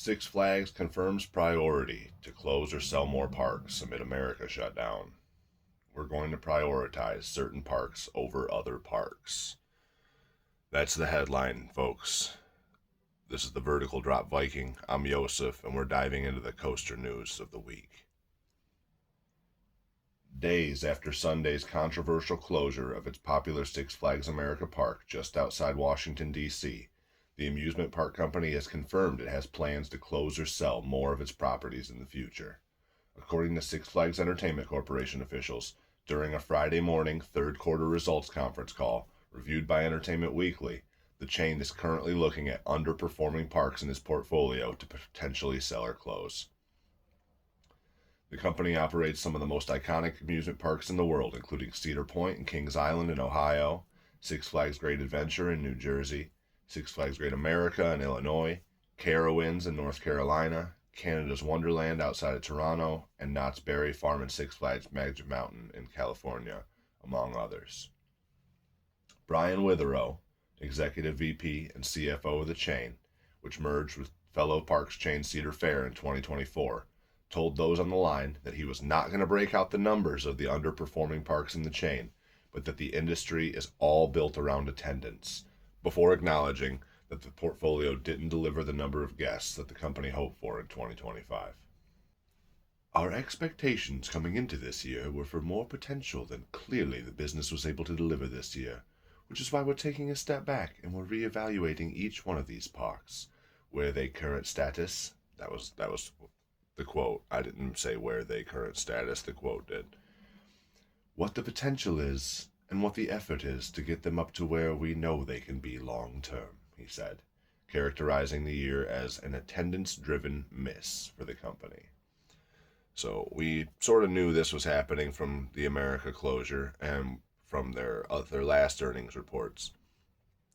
Six Flags confirms priority to close or sell more parks amid America shutdown. We're going to prioritize certain parks over other parks. That's the headline, folks. This is the Vertical Drop Viking. I'm Josef, and we're diving into the coaster news of the week. Days after Sunday's controversial closure of its popular Six Flags America park just outside Washington, D.C., the amusement park company has confirmed it has plans to close or sell more of its properties in the future. According to Six Flags Entertainment Corporation officials, during a Friday morning third quarter results conference call reviewed by Entertainment Weekly, the chain is currently looking at underperforming parks in its portfolio to potentially sell or close. The company operates some of the most iconic amusement parks in the world, including Cedar Point and Kings Island in Ohio, Six Flags Great Adventure in New Jersey, Six Flags Great America in Illinois, Carowinds in North Carolina, Canada's Wonderland outside of Toronto, and Knott's Berry Farm and Six Flags Magic Mountain in California, among others. Brian Witherow, Executive VP and CFO of the chain, which merged with fellow parks chain Cedar Fair in 2024, told those on the line that he was not going to break out the numbers of the underperforming parks in the chain, but that the industry is all built around attendance, before acknowledging that the portfolio didn't deliver the number of guests that the company hoped for in 2025. Our expectations coming into this year were for more potential than clearly the business was able to deliver this year, which is why we're taking a step back and we're reevaluating each one of these parks. Where they current status, that was the quote. I didn't say where they current status, the quote did. What the potential is, and what the effort is to get them up to where we know they can be long term, he said, characterizing the year as an attendance-driven miss for the company. So we sort of knew this was happening from the America closure and from their last earnings reports.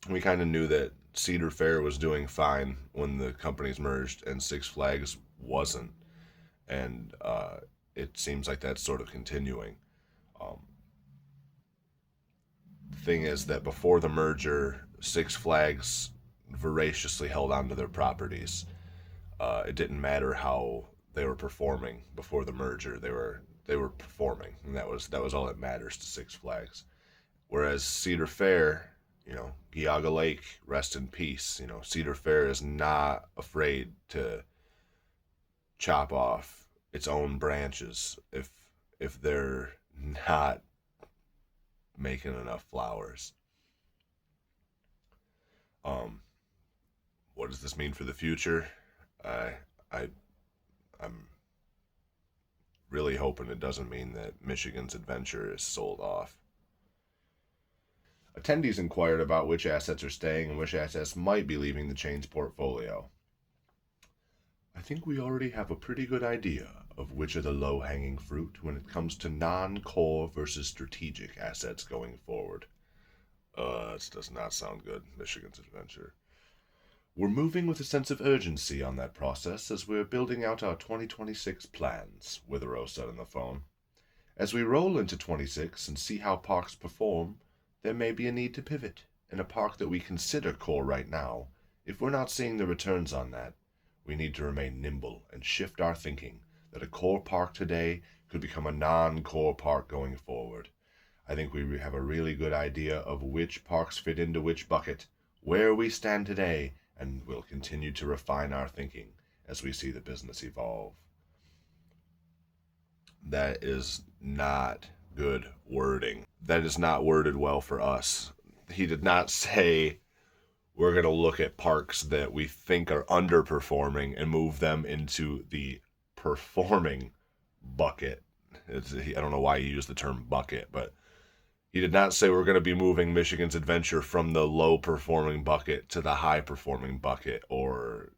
We kind of knew that Cedar Fair was doing fine when the companies merged and Six Flags wasn't. And it seems like that's sort of continuing. The thing is that before the merger, Six Flags voraciously held on to their properties. It didn't matter how they were performing before the merger; they were performing, and that was all that matters to Six Flags. Whereas Cedar Fair, Geauga Lake, rest in peace. Cedar Fair is not afraid to chop off its own branches if they're not making enough flowers. What does this mean for the future? I'm really hoping it doesn't mean that Michigan's adventure is sold off. Attendees inquired about which assets are staying and which assets might be leaving the chain's portfolio. I think we already have a pretty good idea of which are the low-hanging fruit when it comes to non-core versus strategic assets going forward. This does not sound good, Michigan's adventure. We're moving with a sense of urgency on that process as we're building out our 2026 plans, Witherow said on the phone. As we roll into 26 and see how parks perform, there may be a need to pivot in a park that we consider core right now. If we're not seeing the returns on that, we need to remain nimble and shift our thinking that a core park today could become a non-core park going forward. I think we have a really good idea of which parks fit into which bucket, where we stand today, and we'll continue to refine our thinking as we see the business evolve. That is not good wording. That is not worded well for us. He did not say we're going to look at parks that we think are underperforming and move them into the performing bucket. I don't know why he used the term bucket, but he did not say we're going to be moving Michigan's adventure from the low-performing bucket to the high-performing bucket, or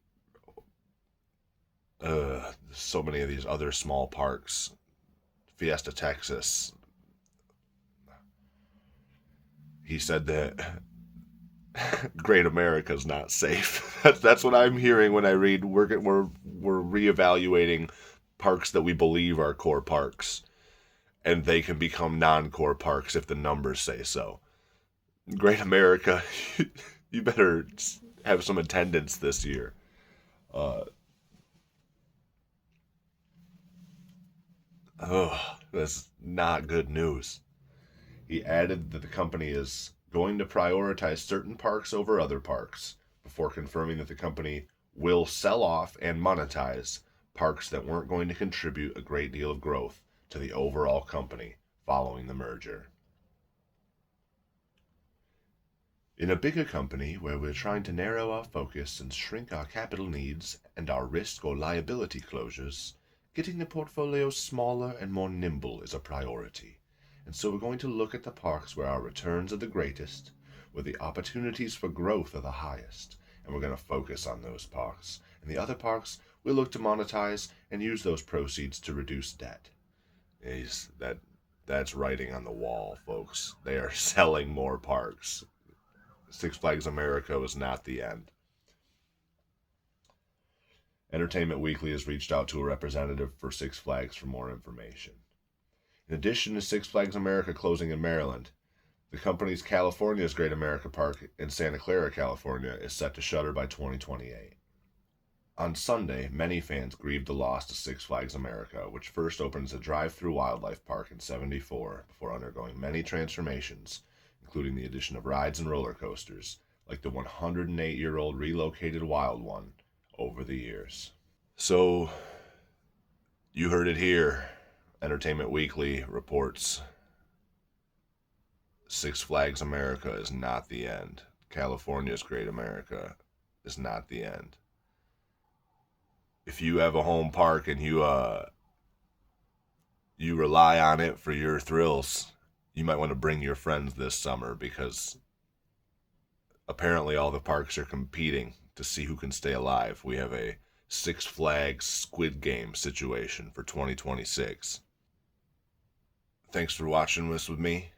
so many of these other small parks. Fiesta, Texas. He said that Great America's not safe. That's what I'm hearing when I read we're reevaluating parks that we believe are core parks, and they can become non-core parks if the numbers say so. Great America, you better have some attendance this year. Oh, that's not good news. He added that the company is going to prioritize certain parks over other parks before confirming that the company will sell off and monetize parks that weren't going to contribute a great deal of growth to the overall company following the merger. In a bigger company where we're trying to narrow our focus and shrink our capital needs and our risk or liability closures, getting the portfolio smaller and more nimble is a priority. And so we're going to look at the parks where our returns are the greatest, where the opportunities for growth are the highest, and we're going to focus on those parks. And the other parks we'll look to monetize and use those proceeds to reduce debt. That's writing on the wall, folks. They are selling more parks. Six Flags America was not the end. Entertainment Weekly has reached out to a representative for Six Flags for more information. In addition to Six Flags America closing in Maryland, the company's California's Great America Park in Santa Clara, California is set to shutter by 2028. On Sunday, many fans grieved the loss to Six Flags America, which first opened as a drive-through wildlife park in '74 before undergoing many transformations, including the addition of rides and roller coasters, like the 108-year-old relocated Wild One, over the years. So, you heard it here. Entertainment Weekly reports Six Flags America is not the end. California's Great America is not the end. If you have a home park and you rely on it for your thrills, you might want to bring your friends this summer because apparently all the parks are competing to see who can stay alive. We have a Six Flags Squid Game situation for 2026. Thanks for watching this with me.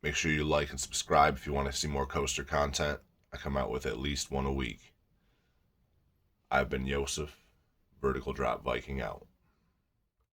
Make sure you like and subscribe if you want to see more coaster content. I come out with at least one a week. I've been Josef, Vertical Drop Viking out.